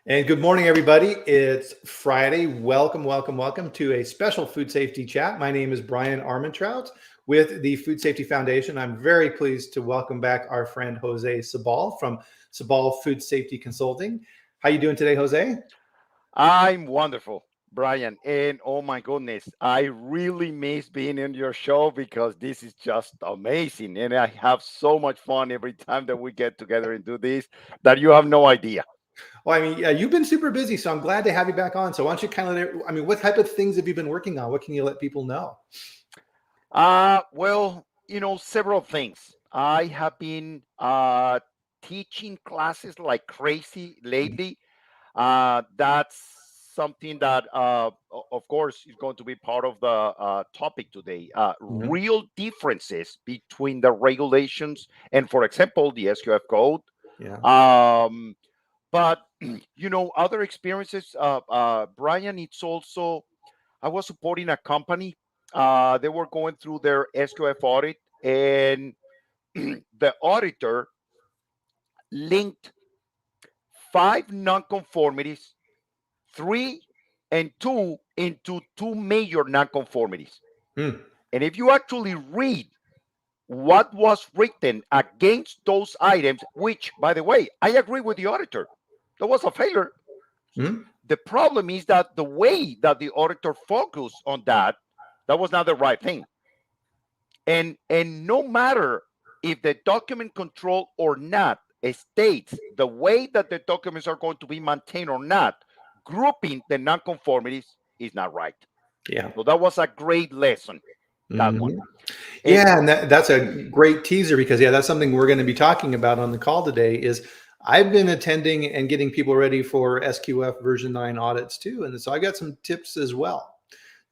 And good morning, everybody. It's Friday. Welcome to a special food safety chat. My name is Bryan Armentrout with the Food Safety Foundation. I'm very pleased to welcome back our friend Jose Sabal from Sabal Food Safety Consulting. How you doing today, Jose? I'm wonderful, Brian. And oh my goodness, I really miss being in your show because this is just amazing. And I have so much fun every time that we get together and do this that you have no idea. Well, I mean, yeah, you've been super busy, so I'm glad to have you back on. So why don't you what type of things have you been working on? What can you let people know? Several things. I have been teaching classes like crazy lately. That's something that, of course, is going to be part of the topic today. Mhm. Real differences between the regulations and, for example, the SQF code. Yeah. Um, but other experiences, Brian. It's also I was supporting a company. They were going through their SQF audit, and the auditor linked five nonconformities, three and two into two major nonconformities. Hmm. And if you actually read what was written against those items, which, by the way, I agree with the auditor, there was a failure. Hmm. The problem is that the way that the auditor focused on that was not the right thing. And no matter if the document control or not states the way that the documents are going to be maintained or not, grouping the nonconformities is not right. Yeah. So that was a great lesson, that one. Mhm. And Yeah, and that's a great teaser because yeah, that's something we're going to be talking about on the call today. Is I've been attending and getting people ready for SQF version 9 audits too, and so I got some tips as well.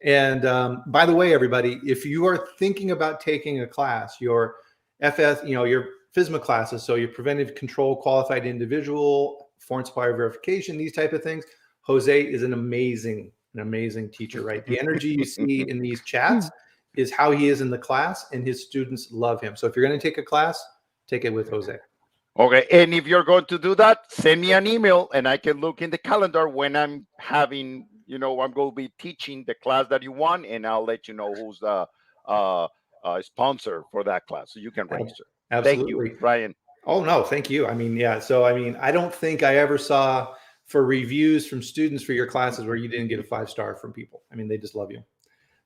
And by the way, everybody, if you are thinking about taking a class, your FS, your FSMA classes, so your preventive control qualified individual, foreign supplier verification, these type of things, Jose is an amazing teacher, right? The energy you see in these chats is how he is in the class, and his students love him. So if you're going to take a class, take it with Jose. okay, and if you're going to do that, send me an email and I can look in the calendar when I'm having, I'm going to be teaching the class that you want, and I'll let you know who's the uh, sponsor for that class so you can register. Thank you, Absolutely. Brian. Oh no, thank you. I mean, yeah. So I mean, I don't think I ever saw for reviews from students for your classes where you didn't get a 5-star from people. I mean, they just love you.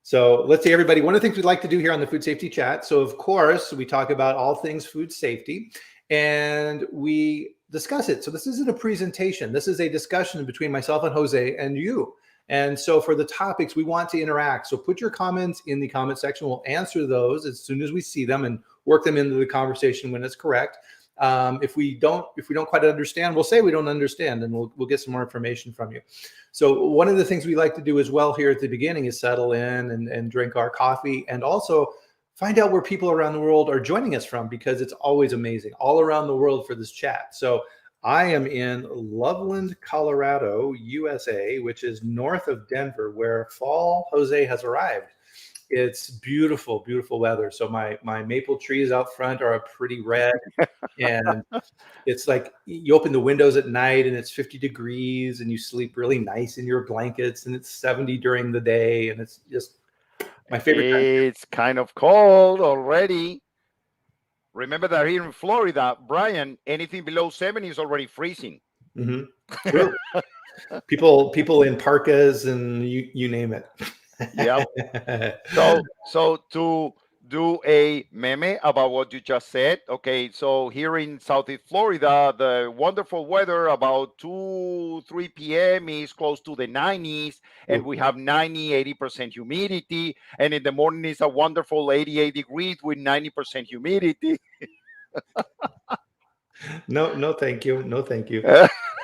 So let's see, everybody. One of the things we'd like to do here on the Food Safety Chat. So of course, we talk about all things food safety, and we discuss it. So this isn't a presentation. This is a discussion between myself and Jose and you. And so for the topics, we want to interact. So put your comments in the comment section. We'll answer those as soon as we see them and work them into the conversation when it's correct. If we don't quite understand, we'll say we don't understand, and we'll get some more information from you. So one of the things we like to do as well here at the beginning is settle in and drink our coffee, and also find out where people around the world are joining us from, because it's always amazing all around the world for this chat. So I am in Loveland, Colorado, USA, which is north of Denver, where fall Jose has arrived. It's beautiful, beautiful weather. So my maple trees out front are a pretty red, and it's like you open the windows at night and it's 50 degrees and you sleep really nice in your blankets, and it's 70 during the day, and it's just my favorite time. It's kind of cold already. Remember that here in Florida, Brian, anything below 70 is already freezing. Mhm. True. People in parkas and you name it. Yep. So to do a meme about what you just said, okay, so here in Southeast Florida, the wonderful weather about 2, 3 p.m. is close to the 90s, and we have 80% humidity. And in the morning, it's a wonderful 88 degrees with 90% humidity. No, no, thank you. No, thank you.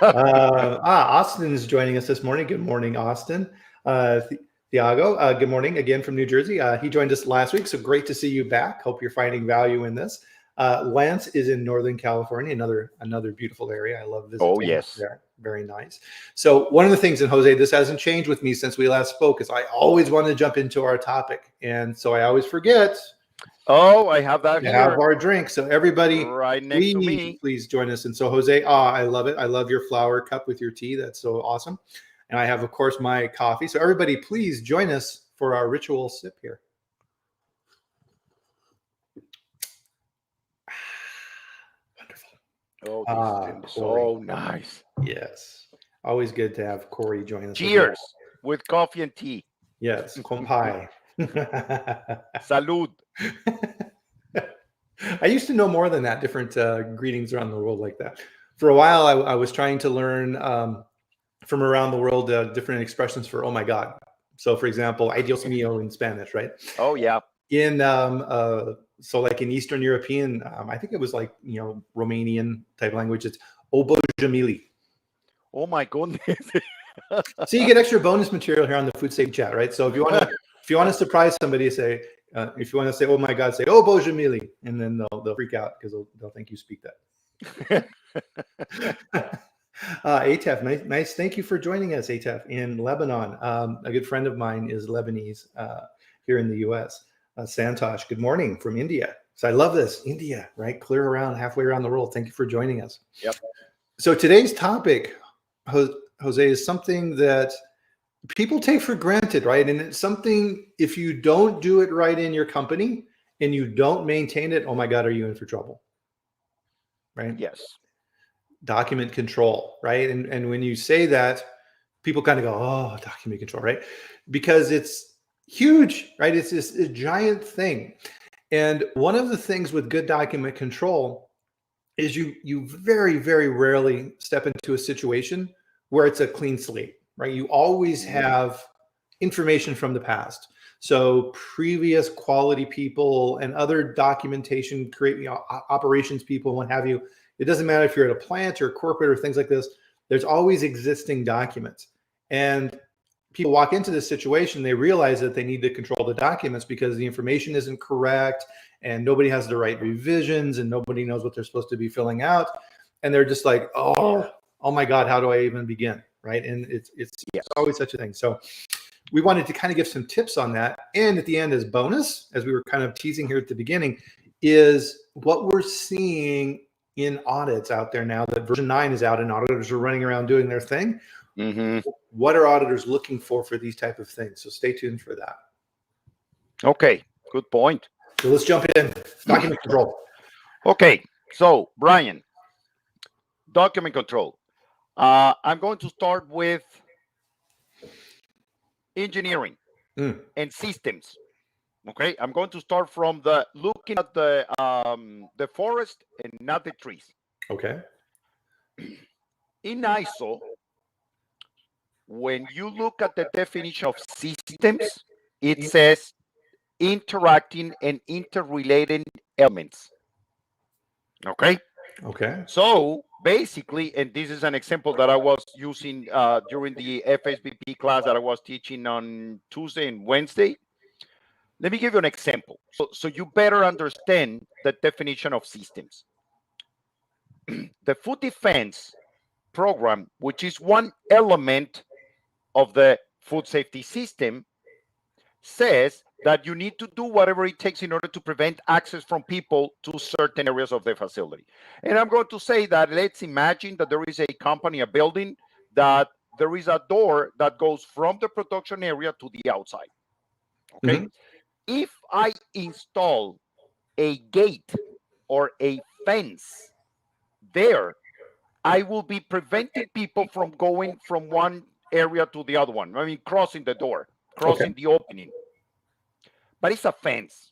Austin is joining us this morning. Good morning, Austin. Thiago, good morning again from New Jersey. He joined us last week, so great to see you back. Hope you're finding value in this. Lance is in Northern California, another beautiful area. I love Oh, visiting yes. there. Very nice. So one of the things, and Jose, this hasn't changed with me since we last spoke, is I always want to jump into our topic, and so I always forget Oh, I have that We have here our drink. So everybody, right next to me. please join us. And so Jose, I love it. I love your flower cup with your tea. That's so awesome. And I have, of course, my coffee. So everybody, please join us for our ritual sip here. Wonderful. Oh, this is Corey. so nice. Yes. Always good to have Corey join us. Cheers with coffee and tea. Yes. Kompai. Salud. I used to know more than that, different greetings around the world like that. For a while, I was trying to learn from around the world different expressions for "oh my God." So, for example, "ay Dios mío" in Spanish, right? Oh yeah. In so like in Eastern European, I think it was like Romanian type language. It's "o Bože mili." Oh my goodness. So you get extra bonus material here on the Food Safety Chat, right? So if you want to surprise somebody, say if you want to say "oh my God," say "oh Bože mili," and then they'll freak out because they'll think you speak that. Atef, nice. Thank you for joining us, Atef, in Lebanon. A good friend of mine is Lebanese here in the U.S. Santosh, good morning from India. So I love this, India, right? Clear around, halfway around the world. Thank you for joining us. Yep. So today's topic, Jose, is something that people take for granted, right? And it's something, if you don't do it right in your company and you don't maintain it, oh my God, are you in for trouble? Right? Yes. Document control, right? And when you say that, people kind of go, oh, document control, right? Because it's huge, right? It's this a giant thing. And one of the things with good document control is you very, very rarely step into a situation where it's a clean slate, right? You always have information from the past. So previous quality people and other documentation, operations people, what have you. It doesn't matter if you're at a plant or corporate or things like this. There's always existing documents. And people walk into this situation, they realize that they need to control the documents because the information isn't correct and nobody has the right revisions and nobody knows what they're supposed to be filling out. And they're just like, oh my God, how do I even begin? Right. And it's always such a thing. So we wanted to kind of give some tips on that. And at the end, as bonus, as we were kind of teasing here at the beginning, is what we're seeing in audits out there now that version 9 is out and auditors are running around doing their thing. What are auditors looking for these type of things? So stay tuned for that. Okay, good point. So let's jump in. Document control. Okay, so Bryan, document control. I'm going to start with engineering and systems. Okay, I'm going to start from looking at the forest and not the trees. Okay. In ISO, when you look at the definition of systems, it says interacting and interrelated elements. Okay. Okay. So basically, and this is an example that I was using during the FSBP class that I was teaching on Tuesday and Wednesday. Let me give you an example so you better understand the definition of systems. The food defense program, which is one element of the food safety system, says that you need to do whatever it takes in order to prevent access from people to certain areas of the facility. And I'm going to say that let's imagine that there is a company, a building, that there is a door that goes from the production area to the outside. Okay. If I install a gate or a fence there, I will be preventing people from going from one area to the other one. I mean, crossing the door, crossing the opening. But it's a fence.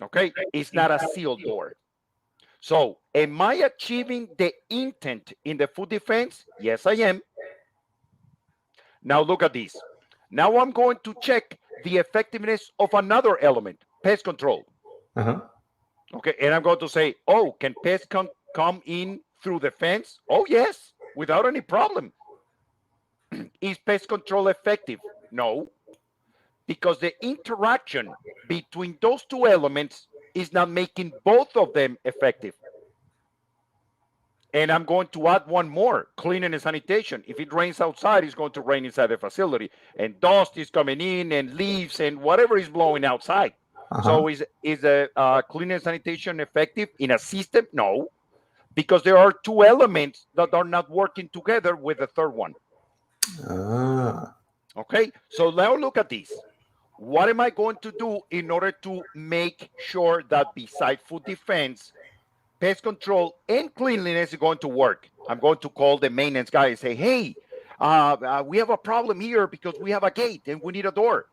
Okay. It's not a sealed door. So am I achieving the intent in the food defense? Yes, I am. Now look at this. Now I'm going to check the effectiveness of another element, pest control. Okay, and I'm going to say, oh, can pests come in through the fence? Oh, yes, without any problem. Is pest control effective? No, because the interaction between those two elements is not making both of them effective. And I'm going to add one more, cleaning and sanitation. If it rains outside, it's going to rain inside the facility. And dust is coming in and leaves and whatever is blowing outside. So is a cleaning and sanitation effective in a system? No, because there are two elements that are not working together with the third one. Okay, so now look at this. What am I going to do in order to make sure that beside food defense, pest control, and cleanliness is going to work? I'm going to call the maintenance guy and say, hey, we have a problem here because we have a gate and we need a door.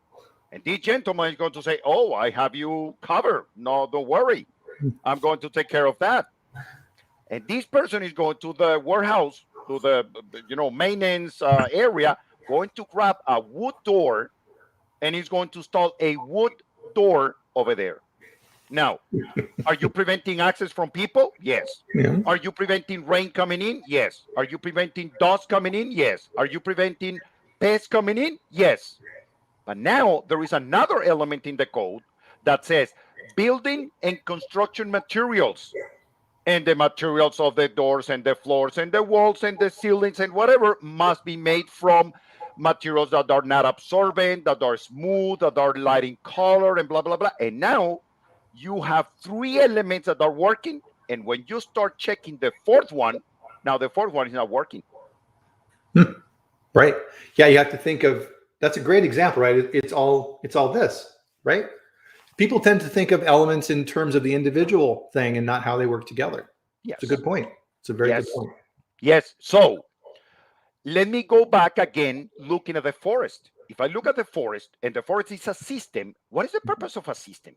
And this gentleman is going to say, oh, I have you covered. No, don't worry. I'm going to take care of that. And this person is going to the warehouse, to the maintenance area, going to grab a wood door, and he's going to install a wood door over there. Now, are you preventing access from people? Yes. Yeah. Are you preventing rain coming in? Yes. Are you preventing dust coming in? Yes. Are you preventing pests coming in? Yes. But now there is another element in the code that says building and construction materials, and the materials of the doors and the floors and the walls and the ceilings and whatever must be made from materials that are not absorbent, that are smooth, that are light in color, and blah, blah, blah. And now you have three elements that are working. And when you start checking the fourth one, now the fourth one is not working. Right. Yeah, you have to think of, that's a great example, right? It's all this, right? People tend to think of elements in terms of the individual thing and not how they work together. Yes. It's a good point. It's a very good point. Yes. So let me go back again, looking at the forest. If I look at the forest, and the forest is a system, what is the purpose of a system?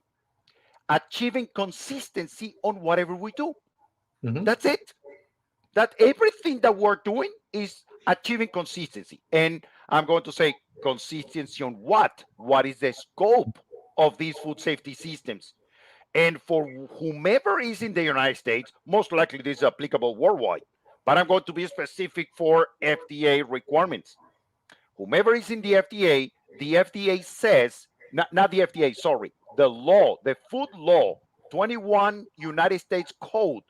Achieving consistency on whatever we do. That's it. That everything that we're doing is achieving consistency. And I'm going to say consistency on what? What is the scope of these food safety systems? And for whomever is in the United States, most likely this is applicable worldwide. But I'm going to be specific for FDA requirements. Whomever is in the FDA says, not the FDA, sorry, the law, the food law, 21 United States Code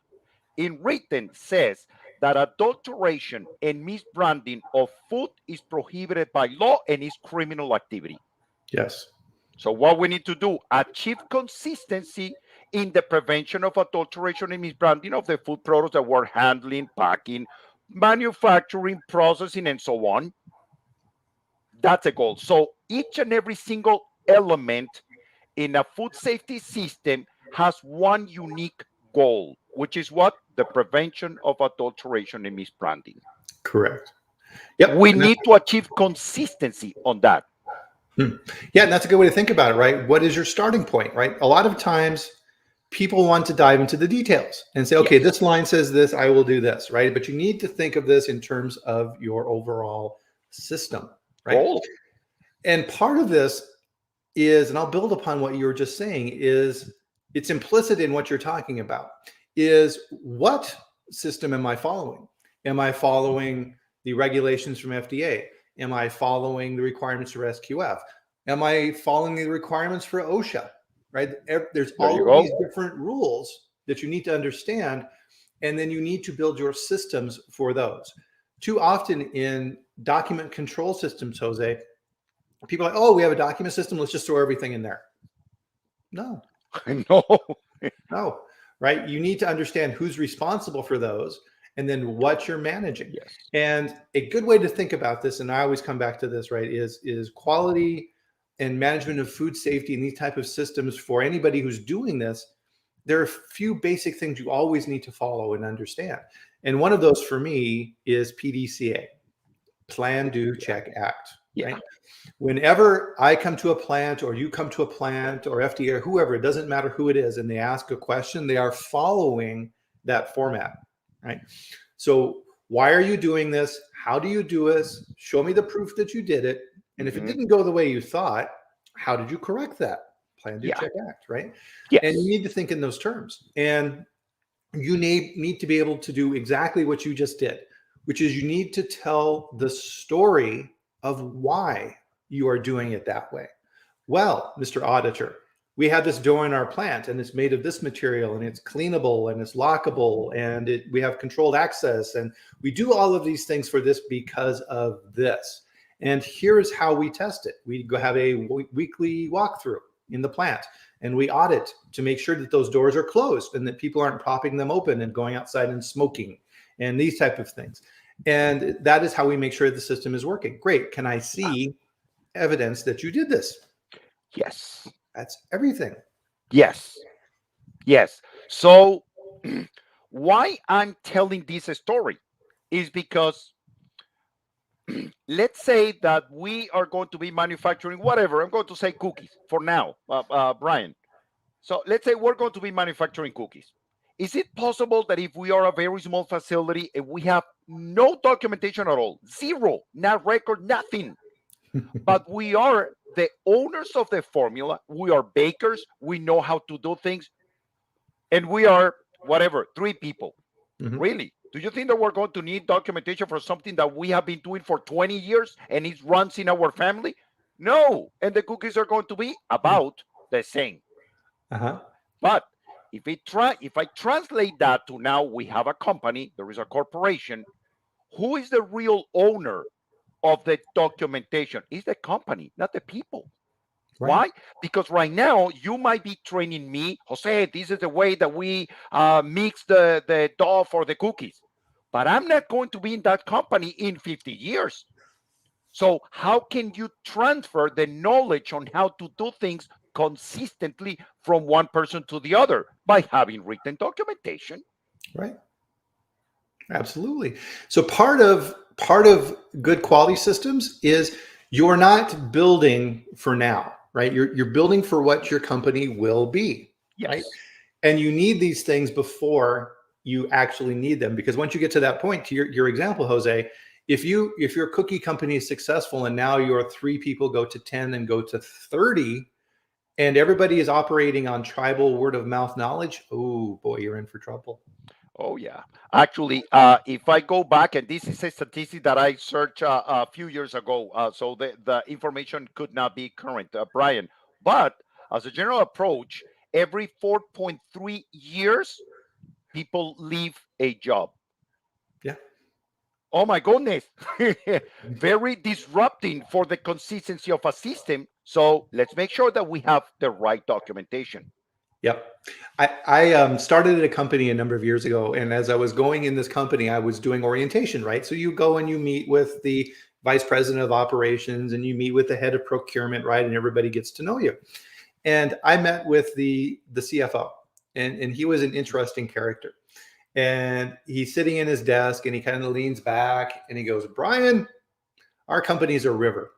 in written says that adulteration and misbranding of food is prohibited by law and is criminal activity. Yes. So what we need to do, achieve consistency in the prevention of adulteration and misbranding of the food products that we're handling, packing, manufacturing, processing, and so on. That's a goal. So each and every single element in a food safety system has one unique goal, which is what? The prevention of adulteration and misbranding. Correct. Yep. We need to achieve consistency on that. Yeah, and that's a good way to think about it, right? What is your starting point, right? A lot of times people want to dive into the details and say, okay, this line says this, I will do this, right? But you need to think of this in terms of your overall system, right? Goal. And part of this is, and I'll build upon what you were just saying, is it's implicit in what you're talking about, is what system am I following? Am I following the regulations from FDA? Am I following the requirements for SQF? Am I following the requirements for OSHA? Right? There's all of these different rules that you need to understand, and then you need to build your systems for those. Too often in document control systems, Jose, people are like, oh, we have a document system, let's just throw everything in there. No. No. Right? You need to understand who's responsible for those, and then what you're managing. Yes. And a good way to think about this, and I always come back to this, right, is quality and management of food safety and these type of systems for anybody who's doing this. There are a few basic things you always need to follow and understand. And one of those for me is PDCA, Plan, Do, Check, Act. Right? Whenever I come to a plant, or you come to a plant, or FDA, or whoever, it doesn't matter who it is, and they ask a question, they are following that format. Right? So why are you doing this? How do you do this? Show me the proof that you did it. And if it didn't go the way you thought, how did you correct that? Plan, do, check, act, right? Yes. And you need to think in those terms. And you need to be able to do exactly what you just did, which is you need to tell the story of why you are doing it that way. Well, Mr. Auditor, we have this door in our plant and it's made of this material and it's cleanable and it's lockable and we have controlled access and we do all of these things for this because of this. And here's how we test it. We go have a weekly walkthrough, in the plant, and we audit to make sure that those doors are closed and that people aren't propping them open and going outside and smoking and these type of things. And that is how we make sure the system is working. Great. Can I see evidence that you did this? Yes. That's everything. Yes. Yes. So why I'm telling this story is because let's say that we are going to be manufacturing whatever. I'm going to say cookies for now, Bryan. So let's say we're going to be manufacturing cookies. Is it possible that if we are a very small facility and we have no documentation at all, zero, not record, nothing, but we are the owners of the formula, we are bakers, we know how to do things, and we are whatever, 3 people. Mhm. Really? Do you think that we're going to need documentation for something that we have been doing for 20 years and it runs in our family? No. And the cookies are going to be about the same. Uh-huh. But if I translate that to now we have a company, there is a corporation, who is the real owner of the documentation? Is the company, not the people. Right. Why? Because right now you might be training me, Jose, this is the way that we mix the dough for the cookies. But I'm not going to be in that company in 50 years. So how can you transfer the knowledge on how to do things consistently from one person to the other? By having written documentation. Right. Absolutely. So part of good quality systems is you're not building for now, right? You're building for what your company will be, right? Yes. And you need these things before you actually need them, because once you get to that point, to your example, Jose, if your cookie company is successful and now your 3 people go to 10 and go to 30, and everybody is operating on tribal word of mouth knowledge, oh boy, you're in for trouble. Oh yeah. Actually, if I go back, and this is a statistic that I searched a few years ago, so the information could not be current, Bryan. But as a general approach, every 4.3 years, people leave a job. Yeah. Oh my goodness. Very disrupting for the consistency of a system. So let's make sure that we have the right documentation. Yep. I started at a company a number of years ago, and as I was going in this company, I was doing orientation, right? So you go and you meet with the vice president of operations, and you meet with the head of procurement, right? And everybody gets to know you. And I met with the CFO, and he was an interesting character. And he's sitting in his desk, and he kind of leans back, and he goes, "Bryan, our company's a river."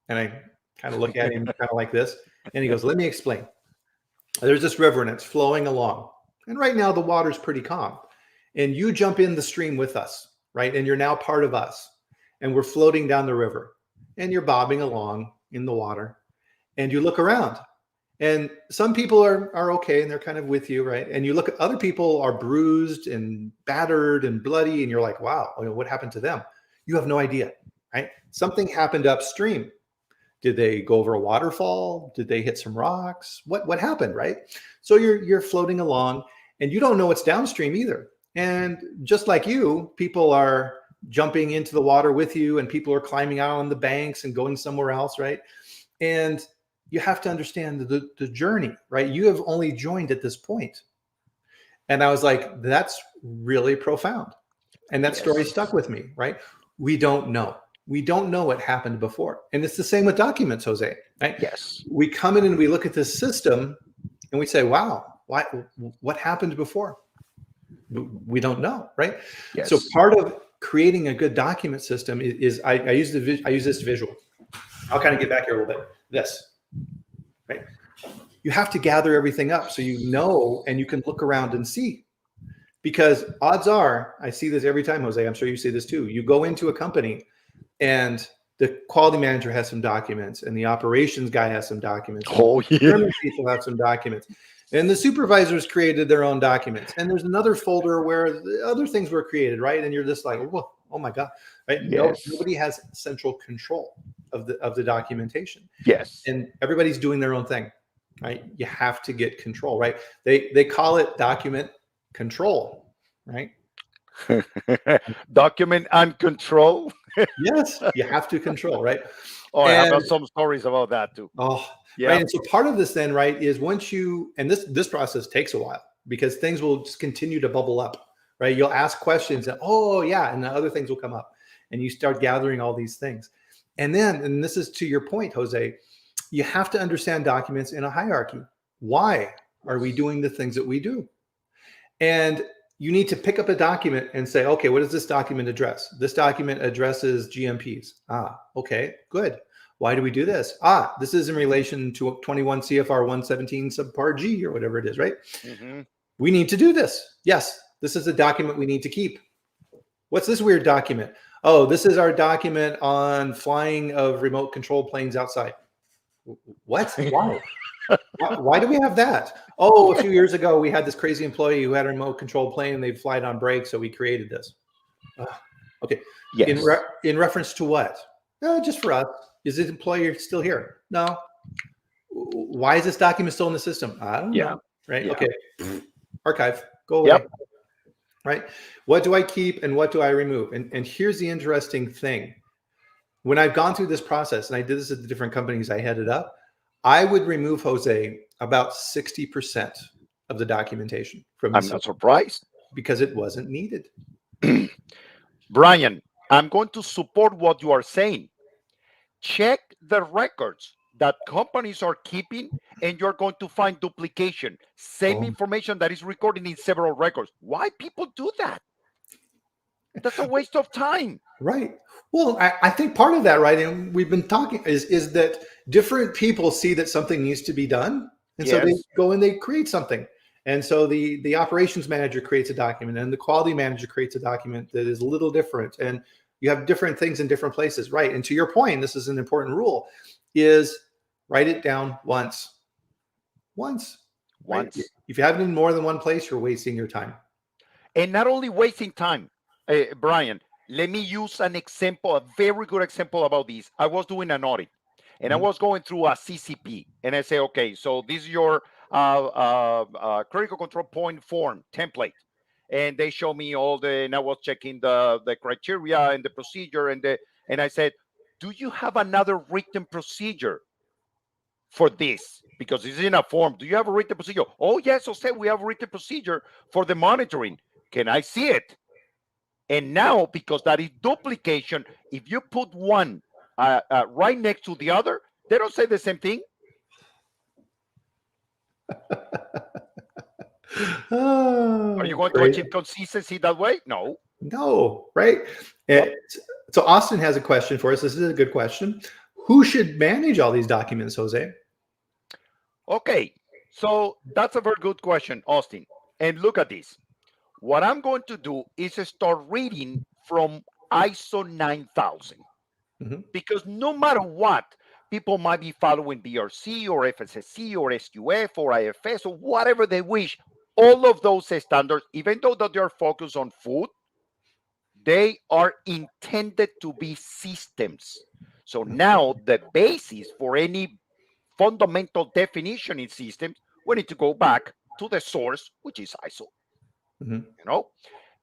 And I kind of look at him kind of like this, and he goes, "Let me explain. There's this river and it's flowing along. And right now the water's pretty calm. And you jump in the stream with us, right? And you're now part of us. And we're floating down the river. And you're bobbing along in the water. And you look around. And some people are okay and they're kind of with you, right? And you look at other people are bruised and battered and bloody. And you're like, wow, what happened to them? You have no idea, right? Something happened upstream. Did they go over a waterfall? Did they hit some rocks? What happened, right? So you're floating along and you don't know what's downstream either. And just like you, people are jumping into the water with you, and people are climbing out on the banks and going somewhere else, right? And you have to understand the journey, right? You have only joined at this point. And I was like, that's really profound. And that story Yes. stuck with me, right? We don't know. We don't know what happened before. And it's the same with documents, Jose, right? Yes. We come in and we look at this system and we say, wow, what happened before? We don't know, right? Yes. So part of creating a good document system is I use this visual. I'll kind of get back here a little bit. This, right? You have to gather everything up so you know, and you can look around and see. Because odds are, I see this every time, Jose, I'm sure you see this too. You go into a company and the quality manager has some documents, and the operations guy has some documents. Oh, yeah. People have some documents, and the supervisors created their own documents. And there's another folder where the other things were created, right? And you're just like, whoa, oh my god, right? Yes. Nobody has central control of the documentation. Yes. And everybody's doing their own thing, right? You have to get control, right? They call it document control, right? Document and control. Yes, you have to control, right? Oh, I have And some stories about that too. oh, Yeah. right. And so part of this then, right, is once you, and this process takes a while because things will just continue to bubble up, right? You'll ask questions and oh yeah, and the other things will come up and you start gathering all these things. And then, and this is to your point, Jose, you have to understand documents in a hierarchy. Why are we doing the things that we do? And you need to pick up a document and say, okay, what does this document address? This document addresses GMPs. Ah, okay, good. Why do we do this? Ah, this is in relation to 21 CFR 117 subpart G or whatever it is, right? Mm-hmm. We need to do this. Yes, this is a document we need to keep. What's this weird document? Oh, this is our document on flying of remote control planes outside. What? Why? Why do we have that? Oh, a few years ago, we had this crazy employee who had a remote control plane and they'd fly it on break. So we created this. Okay. Yes. In reference to what? Just for us. Is this employer still here? No. Why is this document still in the system? I don't know. Right. Yeah. Okay. Archive. Go away. Yep. Right. What do I keep and what do I remove? And here's the interesting thing. When I've gone through this process, and I did this at the different companies I headed up, I would remove, Jose, about 60% of the documentation from the I'm not surprised. because it wasn't needed. Bryan, I'm going to support what you are saying. Check the records that companies are keeping, and you're going to find duplication. Same information that is recorded in several records. Why people do that? That's a waste of time. Right. Well, I think part of that, right, and we've been talking, is that different people see that something needs to be done, and so they Yes. go and they create something. And so the operations manager creates a document, and the quality manager creates a document that is a little different, and you have different things in different places, right? And to your point, this is an important rule: is write it down once. Once. Right? Once. If you have it in more than one place, you're wasting your time. And not only wasting time, Bryan, let me use an example, a very good example about this. I was doing an audit and I was going through a CCP and I say, okay, so this is your critical control point form template. And they show me all the, and I was checking the criteria and the procedure and I said, do you have another written procedure for this? Because it's in a form. Do you have a written procedure? Oh, yes, Jose, we have a written procedure for the monitoring. Can I see it? And now, because that is duplication, if you put one right next to the other, they don't say the same thing. Are you going to achieve consistency that way? No. No, right? So Austin has a question for us. This is a good question. Who should manage all these documents, Jose? Okay, so that's a very good question, Austin. And look at this. What I'm going to do is start reading from ISO 9000. Because no matter what, people might be following BRC or FSSC or SQF or IFS or whatever they wish. All of those standards, even though that they're focused on food, they are intended to be systems. So now the basis for any fundamental definition in systems, we need to go back to the source, which is ISO. You know,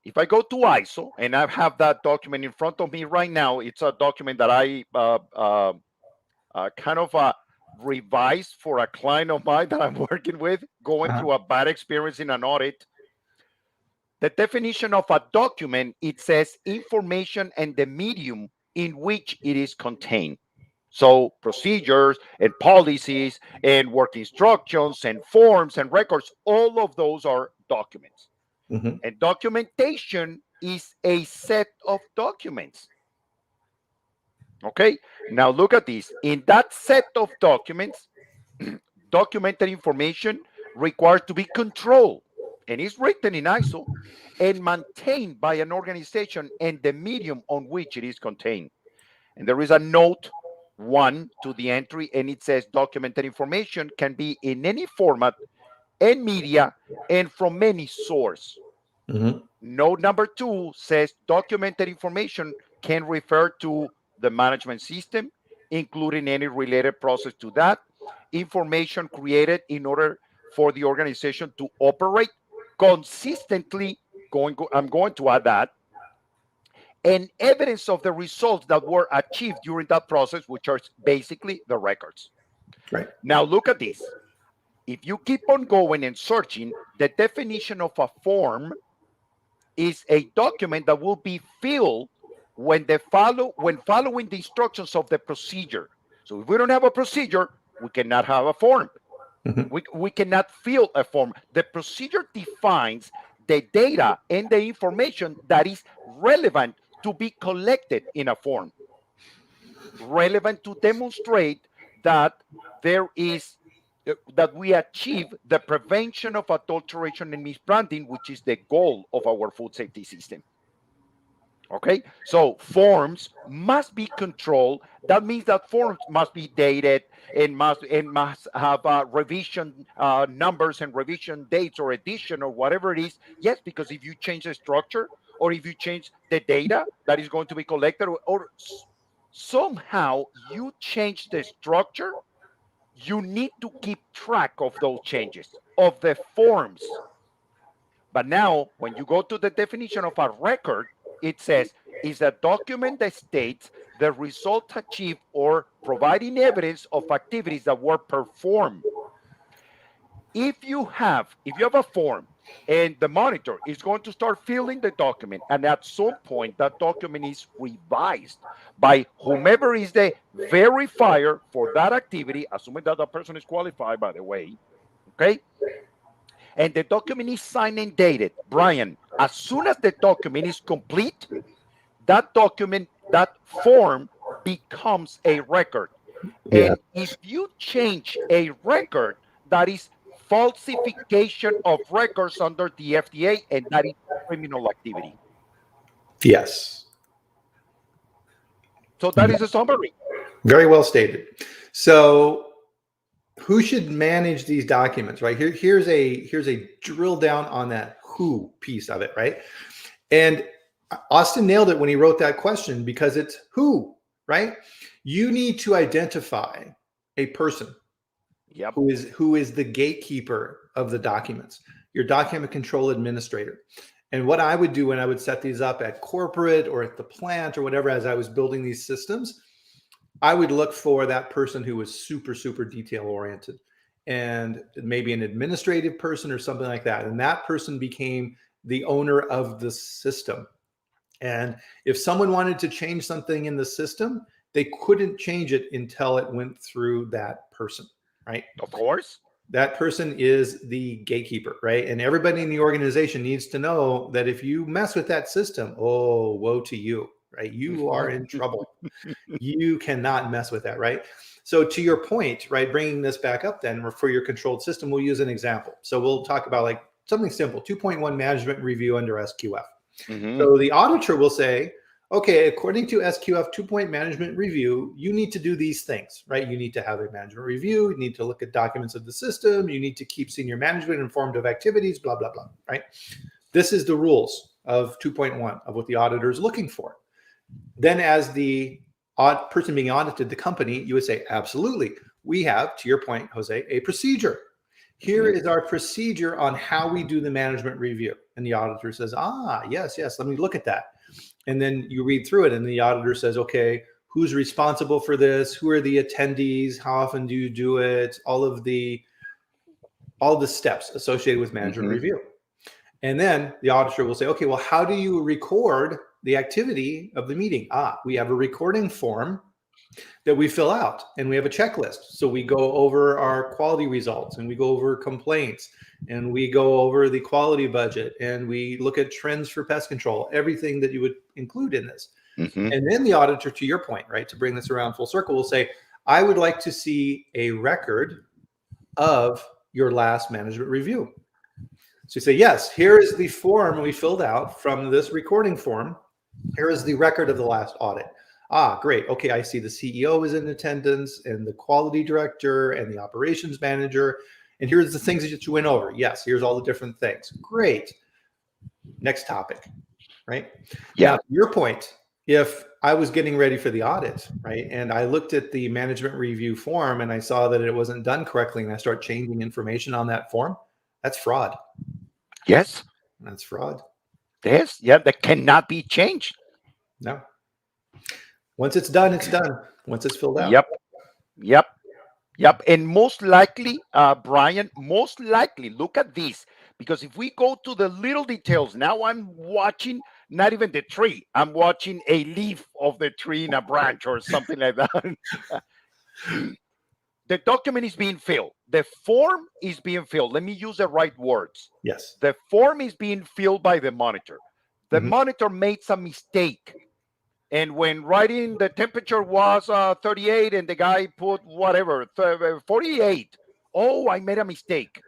if I go to ISO and I have that document in front of me right now, it's a document that I kind of revised for a client of mine that I'm working with, going through a bad experience in an audit. The definition of a document, it says information and the medium in which it is contained. So procedures and policies and work instructions and forms and records, all of those are documents. And documentation is a set of documents. Okay, now look at this. In that set of documents, documented information requires to be controlled and is written in ISO and maintained by an organization and the medium on which it is contained. And there is a note 1 to the entry, and it says documented information can be in any format and media and from any source. Note number 2 says documented information can refer to the management system, including any related process to that, information created in order for the organization to operate consistently. I'm going to add that. and evidence of the results that were achieved during that process, which are basically the records. Right. Now look at this. If you keep on going and searching, the definition of a form is a document that will be filled when following the instructions of the procedure. So if we don't have a procedure, we cannot have a form. Mhm. We cannot fill a form. The procedure defines the data and the information that is relevant to be collected in a form, relevant to demonstrate that there is that we achieve the prevention of adulteration and misbranding, which is the goal of our food safety system. Okay, so forms must be controlled. That means that forms must be dated and must have revision numbers and revision dates or edition or whatever it is. Yes, because if you change the structure or if you change the data that is going to be collected, or somehow you change the structure, you need to keep track of those changes of the forms. But now, when you go to the definition of a record, it says is a document that states the result achieved or providing evidence of activities that were performed. If you have a form and the monitor is going to start filling the document, and at some point that document is revised by whomever is the verifier for that activity, assuming that the person is qualified, by the way, okay? And the document is signed and dated, Bryan, as soon as the document is complete, that document, that form becomes a record. Yeah. And if you change a record, that is falsification of records under the FDA, and that is criminal activity. Yes. So that is a summary. Very well stated. So who should manage these documents, right? Here's a drill down on that who piece of it, right? And Austin nailed it when he wrote that question, because it's who, right? You need to identify a person Yep. who is the gatekeeper of the documents, your document control administrator. And what I would do when I would set these up at corporate or at the plant or whatever, as I was building these systems, I would look for that person who was super, super detail oriented, and maybe an administrative person or something like that. And that person became the owner of the system. And if someone wanted to change something in the system, they couldn't change it until it went through that person, right? Of course. That person is the gatekeeper, right? And everybody in the organization needs to know that if you mess with that system, oh, woe to you, right? You are in trouble. You cannot mess with that, right? So to your point, right, bringing this back up then for your controlled system, we'll use an example. So we'll talk about like something simple, 2.1 management review under SQF. Mm-hmm. So the auditor will say, okay, according to SQF 2-point management review, you need to do these things, right? You need to have a management review. You need to look at documents of the system. You need to keep senior management informed of activities, blah, blah, blah, right? This is the rules of 2.1 of what the auditor is looking for. Then as the person being audited, the company, you would say, absolutely. We have, to your point, Jose, a procedure. Here is our procedure on how we do the management review. And the auditor says, yes, let me look at that. And then you read through it and the auditor says, okay, who's responsible for this? Who are the attendees? How often do you do it? All the steps associated with management review. And then the auditor will say, okay, well, how do you record the activity of the meeting? We have a recording form that we fill out, and we have a checklist. So we go over our quality results, and we go over complaints, and we go over the quality budget, and we look at trends for pest control, everything that you would include in this. And then the auditor, to your point, right, to bring this around full circle, will say, I would like to see a record of your last management review. So you say, yes, here is the form we filled out from this recording form. Here is the record of the last audit. Great. Okay, I see the CEO is in attendance, and the quality director, and the operations manager. And here's the things that you went over. Yes, here's all the different things. Great. Next topic, right? Yeah. Now, to your point, if I was getting ready for the audit, right, and I looked at the management review form and I saw that it wasn't done correctly, and I start changing information on that form, that's fraud. Yes. That's fraud. Yes. Yeah, that cannot be changed. No. Once it's done, it's done. Once it's filled out. Yep. Yep. Yep. And most likely, Bryan, most likely, look at this. Because if we go to the little details, now I'm watching not even the tree, I'm watching a leaf of the tree in a branch or something like that. The document is being filled. The form is being filled. Let me use the right words. Yes. The form is being filled by the monitor. The monitor made some mistake. And when writing the temperature was 38 and the guy put whatever, 48. Oh, I made a mistake.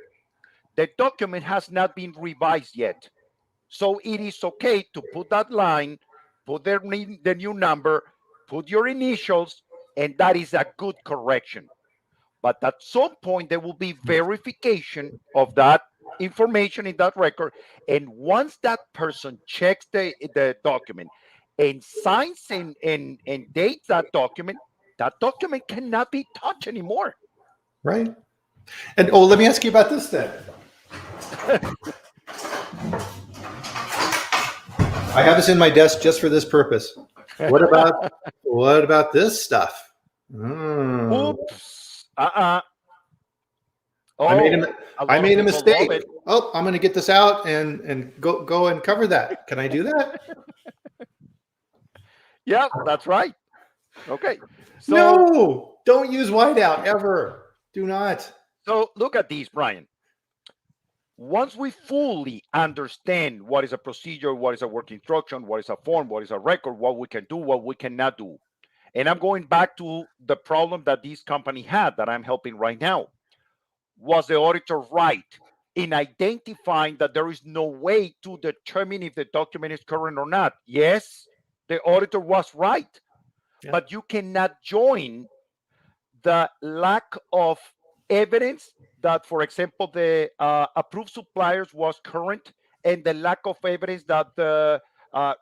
The document has not been revised yet. So it is okay to put that line, put the new number, put your initials, and that is a good correction. But at some point, there will be verification of that information in that record. And once that person checks the document and signs and dates that document cannot be touched anymore. Right. And let me ask you about this then. I have this in my desk just for this purpose. What about this stuff? Oops. Oh, I made a mistake. Oh, I'm going to get this out and go and cover that. Can I do that? Yeah, that's right. Okay. So, no, don't use whiteout ever. Do not. So look at this, Bryan. Once we fully understand what is a procedure, what is a work instruction, what is a form, what is a record, what we can do, what we cannot do. And I'm going back to the problem that this company had that I'm helping right now. Was the auditor right in identifying that there is no way to determine if the document is current or not? Yes, the auditor was right. Yeah. But you cannot join the lack of evidence that, for example, the approved suppliers was current and the lack of evidence that the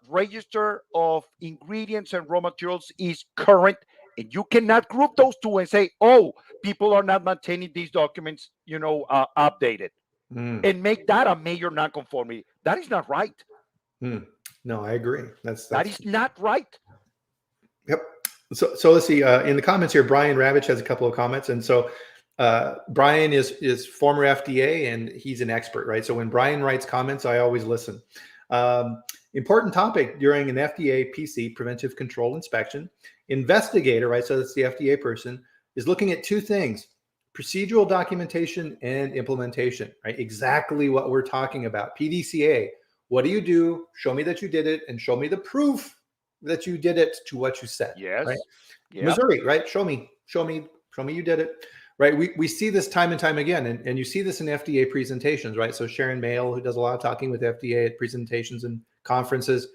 register of ingredients and raw materials is current. And you cannot group those two and say, oh, people are not maintaining these documents, updated and make that a major nonconformity. That is not right. No, I agree. That is not right. Yep. So let's see. In the comments here, Bryan Ravitch has a couple of comments. And so Bryan is former FDA and he's an expert, right? So when Bryan writes comments, I always listen. Important topic during an FDA PC, preventive control inspection. Investigator, right? So that's the FDA person, is looking at two things: procedural documentation and implementation, right? Exactly what we're talking about. PDCA. What do you do? Show me that you did it and show me the proof that you did it to what you said. Yes. Right? Yep. Missouri, right? Show me you did it. Right. We see this time and time again. And you see this in FDA presentations, right? So Sharon Mail, who does a lot of talking with FDA at presentations and conferences,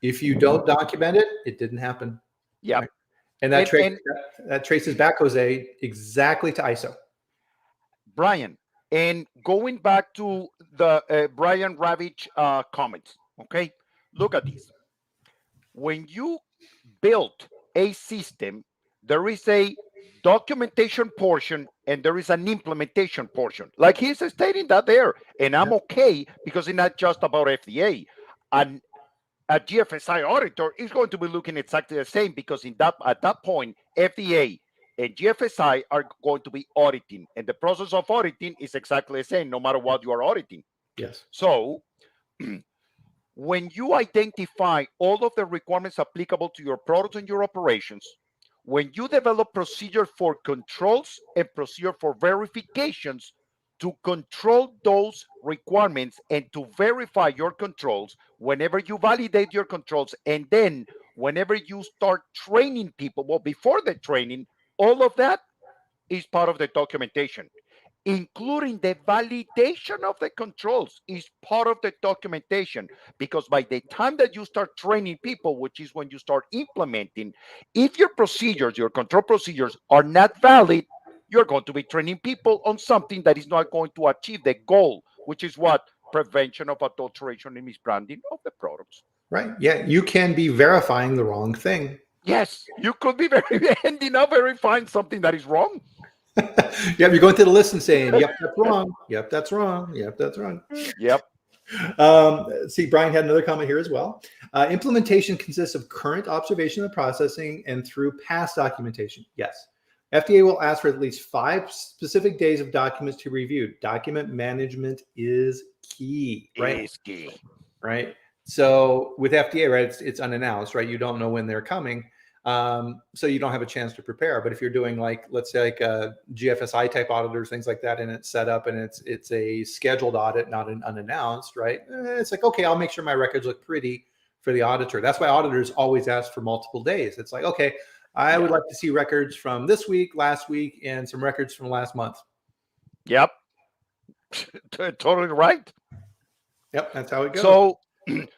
if you don't document it, it didn't happen. Yeah. Right? And that traces back, Jose, exactly to ISO. Bryan, and going back to the Bryan Ravitch comments, okay? Look at this. When you build a system, there is a documentation portion and there is an implementation portion. Like he's stating that there, and I'm okay because it's not just about FDA. And a GFSI auditor is going to be looking exactly the same because at that point, FDA and GFSI are going to be auditing, and the process of auditing is exactly the same no matter what you are auditing. Yes. So when you identify all of the requirements applicable to your products and your operations, when you develop procedure for controls and procedure for verifications to control those requirements and to verify your controls, whenever you validate your controls, and then whenever you start training people, well, before the training, all of that is part of the documentation. Including the validation of the controls is part of the documentation, because by the time that you start training people, which is when you start implementing, if your procedures, your control procedures are not valid, you're going to be training people on something that is not going to achieve the goal, which is what? Prevention of adulteration and misbranding of the products. Right. Yeah. You can be verifying the wrong thing. Yes. You could be ending up verifying something that is wrong. Yep, you're going through the list and saying, yep, that's wrong. Yep, that's wrong. Yep, that's wrong. Yep. See, Brian had another comment here as well. Implementation consists of current observation and processing and through past documentation. Yes. FDA will ask for at least 5 specific days of documents to review. Document management is key, right? Is key. Right. So with FDA, right, it's unannounced, right? You don't know when they're coming. So you don't have a chance to prepare. But if you're doing like, let's say like a GFSI type auditors, things like that, and it's set up and it's a scheduled audit, not an unannounced, right? It's like, okay, I'll make sure my records look pretty for the auditor. That's why auditors always ask for multiple days. It's like, okay, I would like to see records from this week, last week, and some records from last month. Yep. Totally right. Yep, that's how it goes.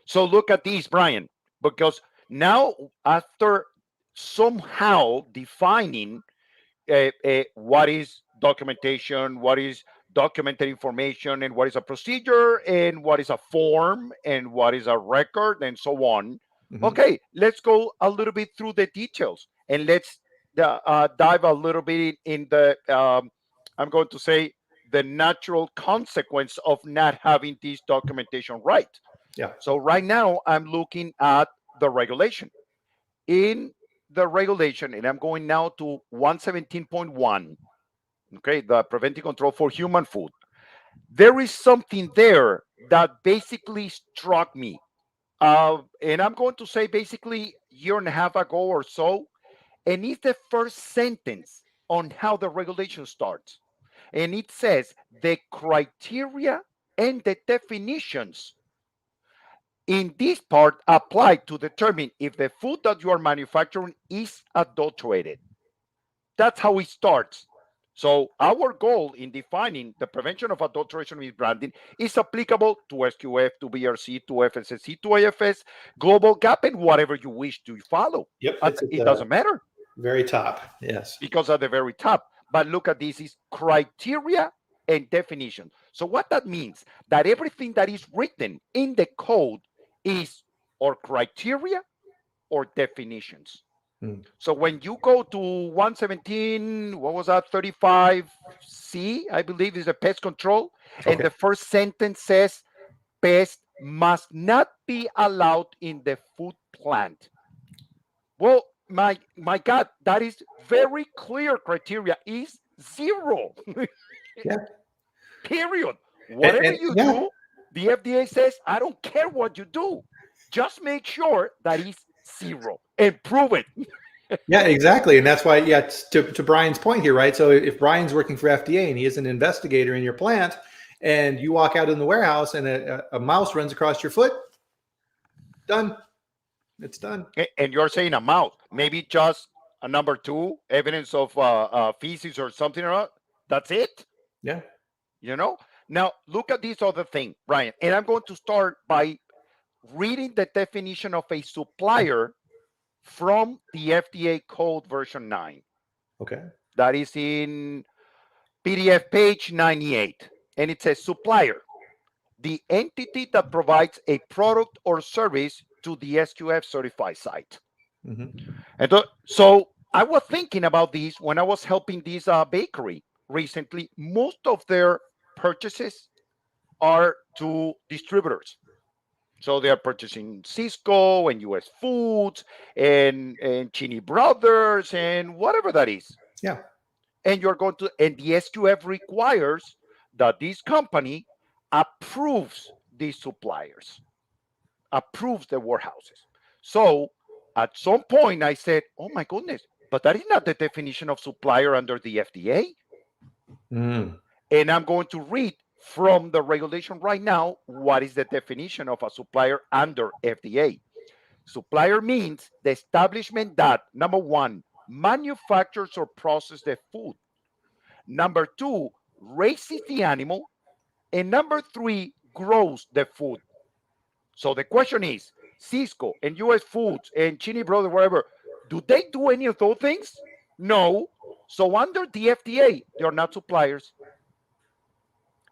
So look at these, Brian, because now after somehow defining what is documentation, what is documented information, and what is a procedure, and what is a form, and what is a record, and so on. Mhm. Okay, let's go a little bit through the details, and let's dive a little bit in the, I'm going to say, the natural consequence of not having this documentation right. Yeah. So right now I'm looking at the regulation. In the regulation, and I'm going now to 117.1, okay, the preventing control for human food. There is something there that basically struck me. And I'm going to say basically a year and a half ago or so, and it's the first sentence on how the regulation starts. And it says the criteria and the definitions in this part apply to determine if the food that you are manufacturing is adulterated. That's how it starts. So our goal in defining the prevention of adulteration with branding is applicable to SQF, to BRC, to FSSC, to AFS, Global Gap, and whatever you wish to follow. Yep. It's It doesn't matter. Very top. Yes. Because at the very top. But look at this is criteria and definition. So what that means, that everything that is written in the code is or criteria or definitions. So when you go to 117, what was that, 35C, I believe is the pest control, and the first sentence says pests must not be allowed in the food plant. Well, my God, that is very clear criteria is 0. Yeah. Period. Whatever you do, the FDA says, I don't care what you do. Just make sure that it's 0 and prove it. Yeah, exactly. And that's why, yeah, to Brian's point here, right? So if Brian's working for FDA and he is an investigator in your plant and you walk out in the warehouse and a mouse runs across your foot, done. It's done. And you're saying a mouse, maybe just a number 2, evidence of feces or something or other. That's it. Yeah. You know? Now, look at this other thing, Brian. And I'm going to start by reading the definition of a supplier from the FDA code version 9. Okay. That is in PDF page 98. And it says supplier, the entity that provides a product or service to the SQF certified site. And so I was thinking about this when I was helping this bakery recently. Most of their purchases are to distributors. So they are purchasing Cisco and US Foods and Cheney Brothers and whatever that is. Yeah. And you're going to, and the SQF requires that this company approves these suppliers, approves the warehouses. So at some point I said, oh my goodness, but that is not the definition of supplier under the FDA. And I'm going to read from the regulation right now, what is the definition of a supplier under FDA? Supplier means the establishment that, number 1, manufactures or processes the food. Number 2, raises the animal. And number 3, grows the food. So the question is, Cisco and US Foods and Cheney Brothers, whatever, do they do any of those things? No. So under the FDA, they're not suppliers.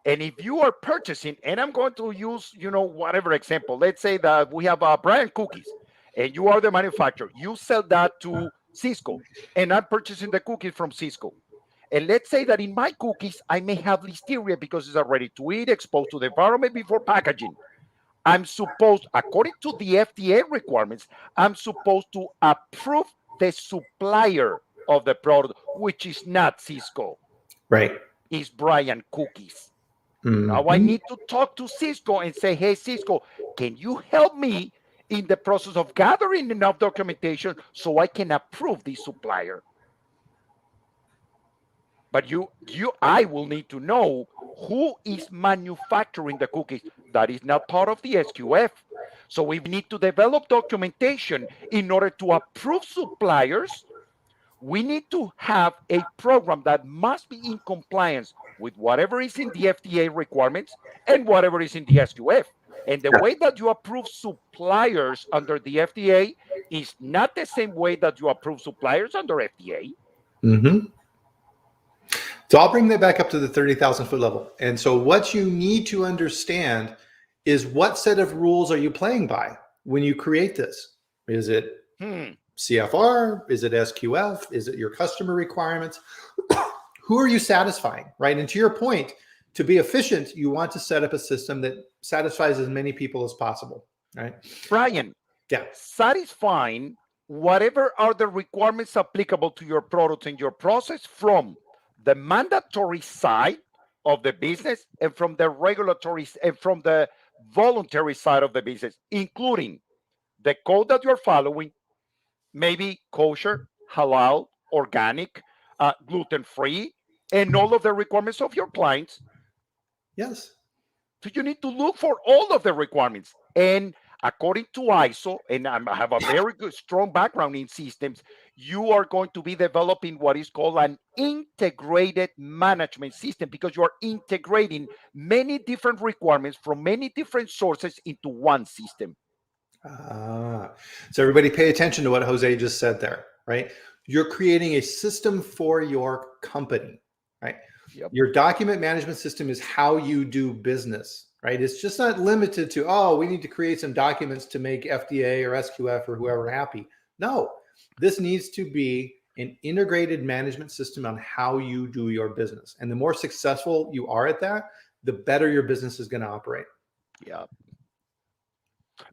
And if you are purchasing, and I'm going to use, whatever example, let's say that we have Bryan cookies and you are the manufacturer, you sell that to Cisco and I'm purchasing the cookies from Cisco. And let's say that in my cookies, I may have listeria because it's already to eat, exposed to the environment before packaging. I'm supposed, according to the FDA requirements, I'm supposed to approve the supplier of the product, which is not Cisco, Right. is Bryan Cookies. Now I Hmm. need to talk to Cisco and say, hey, Cisco, can you help me in the process of gathering enough documentation so I can approve the supplier? But I will need to know who is manufacturing the cookies. That is not part of the SQF. So we need to develop documentation in order to approve suppliers. We need to have a program that must be in compliance with whatever is in the FDA requirements and whatever is in the SQF. And the Yeah. way that you approve suppliers under the FDA is not the same way that you approve suppliers under FDA. Hmm. So I'll bring that back up to the 30,000 foot level. And so what you need to understand is what set of rules are you playing by when you create this? Is it Hmm. CFR? Is it SQF? Is it your customer requirements? Who are you satisfying, right? And to your point, to be efficient, you want to set up a system that satisfies as many people as possible, right? Bryan, Yeah. satisfying whatever are the requirements applicable to your product and your process from the mandatory side of the business and from the regulatory and from the voluntary side of the business, including the code that you're following, maybe kosher, halal, organic, gluten free, and all of the requirements of your clients. Yes. So you need to look for all of the requirements. And according to ISO, and I have a very good, strong background in systems, you are going to be developing what is called an integrated management system because you are integrating many different requirements from many different sources into one system. Ah, so everybody pay attention to what Jose just said there, right? You're creating a system for your company, right? Yep. Your document management system is how you do business, right? It's just not limited to, oh, we need to create some documents to make FDA or SQF or whoever happy. No, this needs to be an integrated management system on how you do your business. And the more successful you are at that, the better your business is going to operate. Yeah.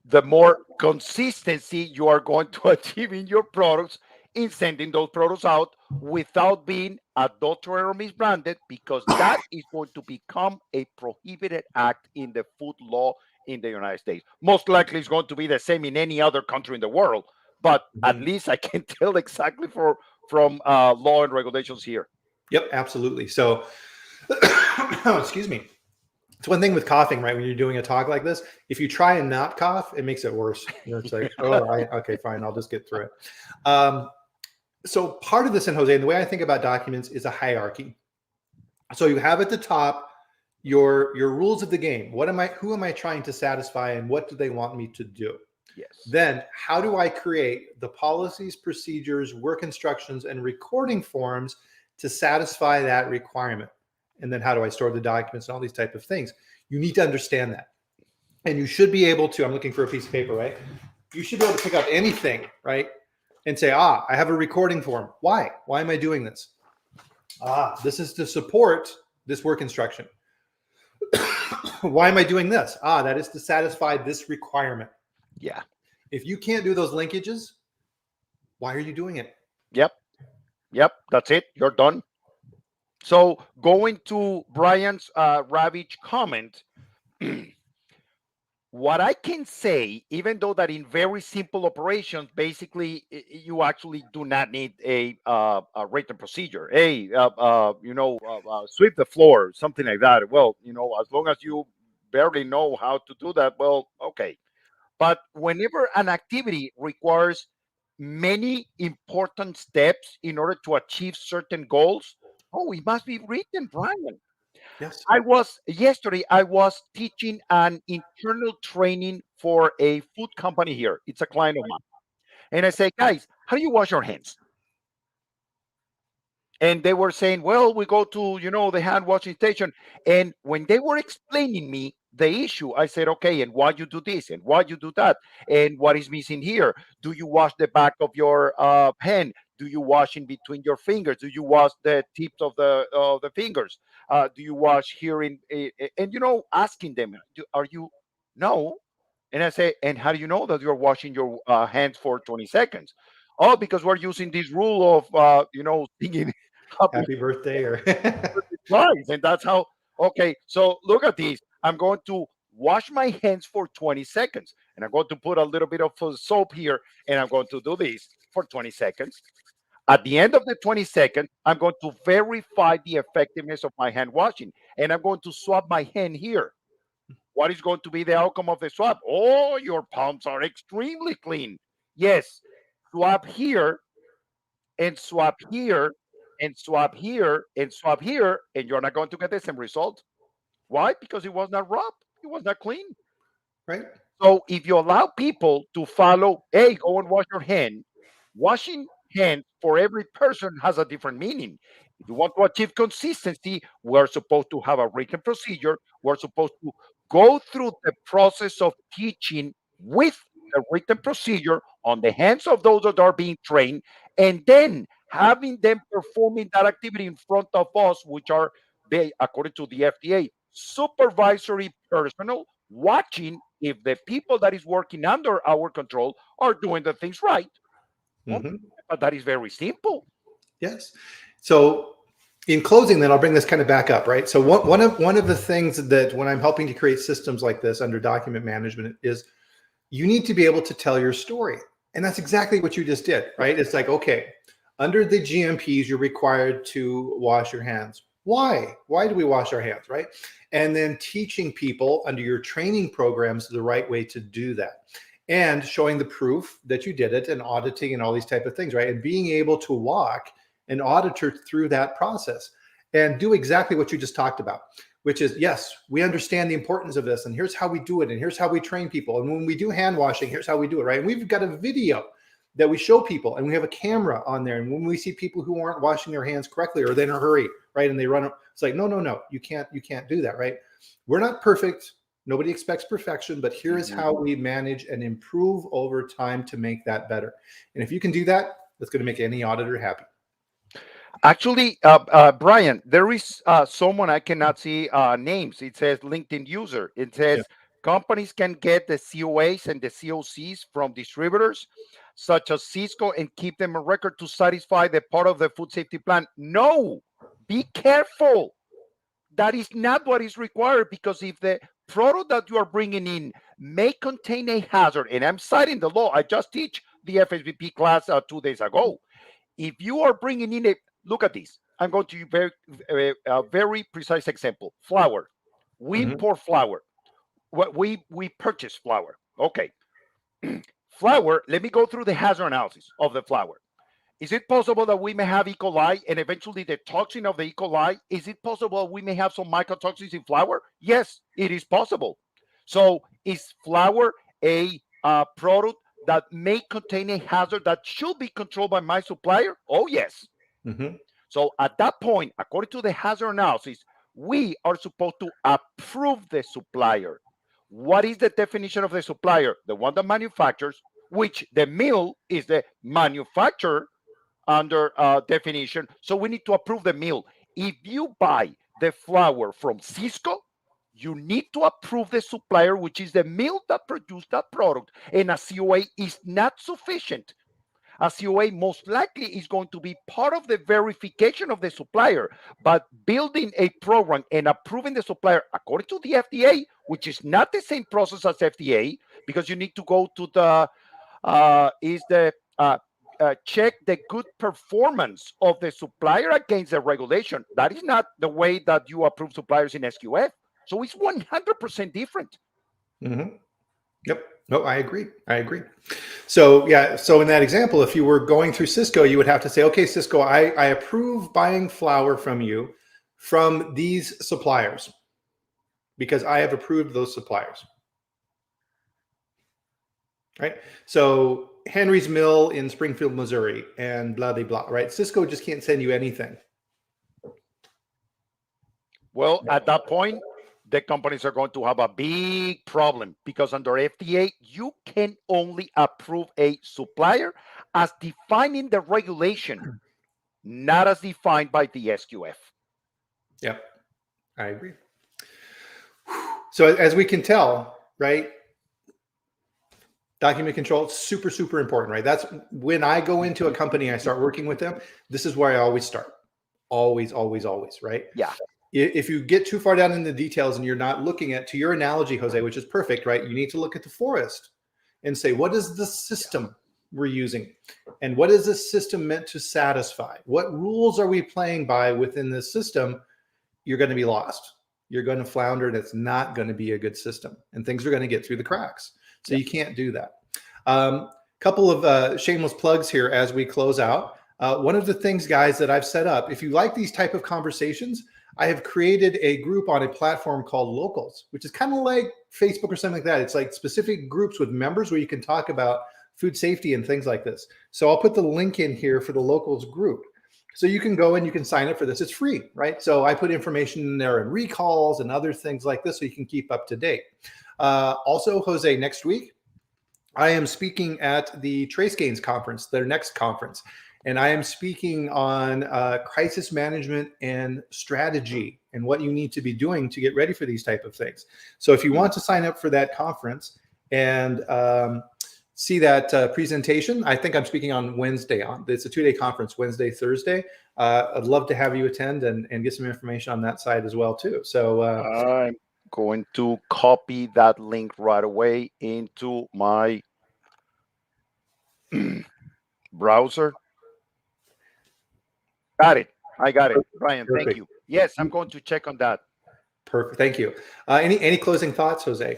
The more consistency you are going to achieve in your products in sending those products out without being adulterated or misbranded, because that is going to become a prohibited act in the food law in the United States. Most likely it's going to be the same in any other country in the world, but at Mhm. least I can tell exactly from law and regulations here. Yep, absolutely. So, excuse me. It's one thing with coughing, right? When you're doing a talk like this, if you try and not cough, it makes it worse. You know, it's like, oh, okay, fine, I'll just get through it. So part of this, in Jose, and the way I think about documents is a hierarchy. So you have at the top your rules of the game. Who am I trying to satisfy, and what do they want me to do? Yes. Then, how do I create the policies, procedures, work instructions, and recording forms to satisfy that requirement? And then, how do I store the documents and all these type of things? You need to understand that, and you should be able to. I'm looking for a piece of paper, right? You should be able to pick up anything, right, and say, I have a recording form. Why? Why am I doing this? This is to support this work instruction. Why am I doing this? That is to satisfy this requirement. Yeah. If you can't do those linkages, why are you doing it? Yep. Yep. That's it. You're done. So going to Brian's Ravage comment, what I can say, even though that in very simple operations, basically you actually do not need a written procedure. Hey, sweep the floor, something like that. Well, as long as you barely know how to do that, well, okay. But whenever an activity requires many important steps in order to achieve certain goals, oh, it must be written, Brian. Yes. I was teaching an internal training for a food company here. It's a client of mine. And I say, guys, how do you wash your hands? And they were saying, well, we go to, the hand washing station. And when they were explaining me the issue, I said, okay, and why you do this and why you do that and what is missing here? Do you wash the back of your hand? Do you wash in between your fingers? Do you wash the tips of the fingers? Do you wash here and asking them, are you? No. And I say, and how do you know that you're washing your hands for 20 seconds? Oh, because we're using this rule of, singing happy Happy birthday or birthday twice. And that's how, okay, so look at this. I'm going to wash my hands for 20 seconds. And I'm going to put a little bit of soap here. And I'm going to do this for 20 seconds. At the end of the 20 seconds, I'm going to verify the effectiveness of my hand washing. And I'm going to swab my hand here. What is going to be the outcome of the swab? Oh, your palms are extremely clean. Yes, swab here and swab here and swab here and swab here, and you're not going to get the same result. Why? Because it was not rubbed, it was not clean. right? So if you allow people to follow, hey, go and wash your hand, washing hands for every person has a different meaning. If you want to achieve consistency, we're supposed to have a written procedure. We're supposed to go through the process of teaching with the written procedure on the hands of those that are being trained, and then having them performing that activity in front of us, which are they, according to the FDA, supervisory personnel watching if the people that is working under our control are doing the things right. Okay, Hmm. but that is very simple. Yes. So in closing, then I'll bring this kind of back up, right? So one of the things that when I'm helping to create systems like this under document management is you need to be able to tell your story. And that's exactly what you just did, right? It's like, okay, under the GMPs, you're required to wash your hands. Why? Why do we wash our hands, right? And then teaching people under your training programs the right way to do that and showing the proof that you did it and auditing and all these type of things, right? And being able to walk an auditor through that process and do exactly what you just talked about, which is, yes, we understand the importance of this, and here's how we do it, and here's how we train people. And when we do hand washing, here's how we do it, right? And we've got a video that we show people, and we have a camera on there. And when we see people who aren't washing their hands correctly or they're in a hurry, right, and they run, it's like, no, you can't do that, right? We're not perfect. Nobody expects perfection, but here is how we manage and improve over time to make that better. And if you can do that, that's going to make any auditor happy. Actually, Brian, there is someone I cannot see names. It says LinkedIn user. It Yeah. says companies can get the COAs and the COCs from distributors such as Cisco and keep them on record to satisfy the part of the food safety plan. No, be careful. That is not what is required, because if the product that you are bringing in may contain a hazard, and I'm citing the law, I just teach the FSBP class 2 days ago. If you are bringing in a, look at this, I'm going to use a very precise example. Flour. We Mhm. import flour. We purchase flour. Okay. Flour, let me go through the hazard analysis of the flour. Is it possible that we may have E. coli and eventually the toxin of the E. coli? Is it possible we may have some mycotoxins in flour? Yes, it is possible. So, is flour a product that may contain a hazard that should be controlled by my supplier? Oh, yes. Mhm. So, at that point, according to the hazard analysis, we are supposed to approve the supplier. What is the definition of the supplier? The one that manufactures, which the mill is the manufacturer under definition. So we need to approve the mill. If you buy the flour from Cisco, you need to approve the supplier, which is the mill that produced that product. And a COA is not sufficient. A COA most likely is going to be part of the verification of the supplier, but building a program and approving the supplier according to the FDA, which is not the same process as FDA, because you need to go to the is the check the good performance of the supplier against the regulation. That is not the way that you approve suppliers in SQF. So it's 100% different. Mhm. Yep. No, I agree. I agree. So yeah, so in that example, if you were going through Cisco, you would have to say, okay, Cisco, I approve buying flour from you from these suppliers because I have approved those suppliers. Right. So Henry's Mill in Springfield, Missouri, and blah blah blah. Right. Cisco just can't send you anything. Well, at that point, the companies are going to have a big problem, because under FDA, you can only approve a supplier as defined in the regulation, not as defined by the SQF. Yep. I agree. So as we can tell, right, Document control, it's super, super important, right? That's when I go into a company, I start working with them. This is where I always start. Always, always, always, right? Yeah. If you get too far down in the details and you're not looking at, to your analogy, Jose, which is perfect, right? You need to look at the forest and say, what is the system we're using? And what is this system meant to satisfy? What rules are we playing by within this system? You're going to be lost. You're going to flounder, and it's not going to be a good system. And things are going to get through the cracks. So you can't do that. Couple of shameless plugs here as we close out. One of the things, guys, that I've set up, if you like these type of conversations, I have created a group on a platform called Locals, which is kind of like Facebook or something like that. It's like specific groups with members where you can talk about food safety and things like this. So I'll put the link in here for the Locals group. So you can go and you can sign up for this. It's free, right? So I put information in there and recalls and other things like this so you can keep up to date. Also, Jose, next week, I am speaking at the Trace Gains conference, their next conference. And I am speaking on crisis management and strategy and what you need to be doing to get ready for these type of things. So if you want to sign up for that conference and see that presentation, I think I'm speaking on Wednesday. It's a 2-day conference, Wednesday, Thursday. I'd love to have you attend and get some information on that side as well too. So I'm going to copy that link right away into my browser. Got it. I got it. Bryan, thank you. Yes, I'm going to check on that. Perfect. Thank you. Any closing thoughts, Jose?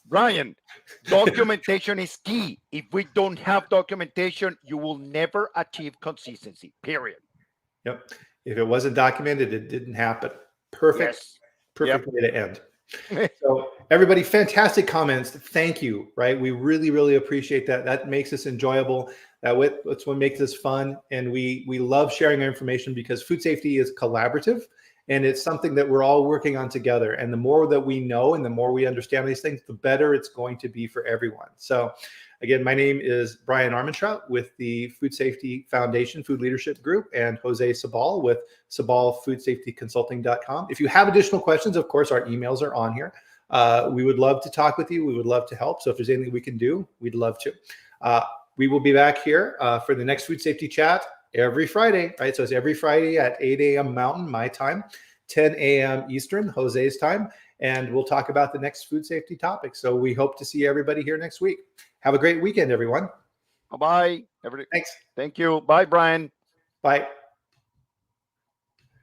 Bryan, documentation is key. If we don't have documentation, you will never achieve consistency, period. Yep. If it wasn't documented, it didn't happen. Perfect. Yes. Perfect way to end. So everybody, fantastic comments. Thank you. Right. We really, really appreciate that. That makes us enjoyable. That's what makes us fun. And we love sharing our information because food safety is collaborative and it's something that we're all working on together. And the more that we know and the more we understand these things, the better it's going to be for everyone. So again, my name is Bryan Armentrout with the Food Safety Foundation Food Leadership Group and Jose Sabal with sabalfoodsafetyconsulting.com. If you have additional questions, of course, our emails are on here. We would love to talk with you. We would love to help. So if there's anything we can do, we'd love to. We will be back here for the next food safety chat every Friday, right? So it's every Friday at 8 a.m. Mountain, my time, 10 a.m. Eastern, Jose's time. And we'll talk about the next food safety topic. So we hope to see everybody here next week. Have a great weekend, everyone. Bye-bye. Thanks. Thank you. Bye, Bryan. Bye.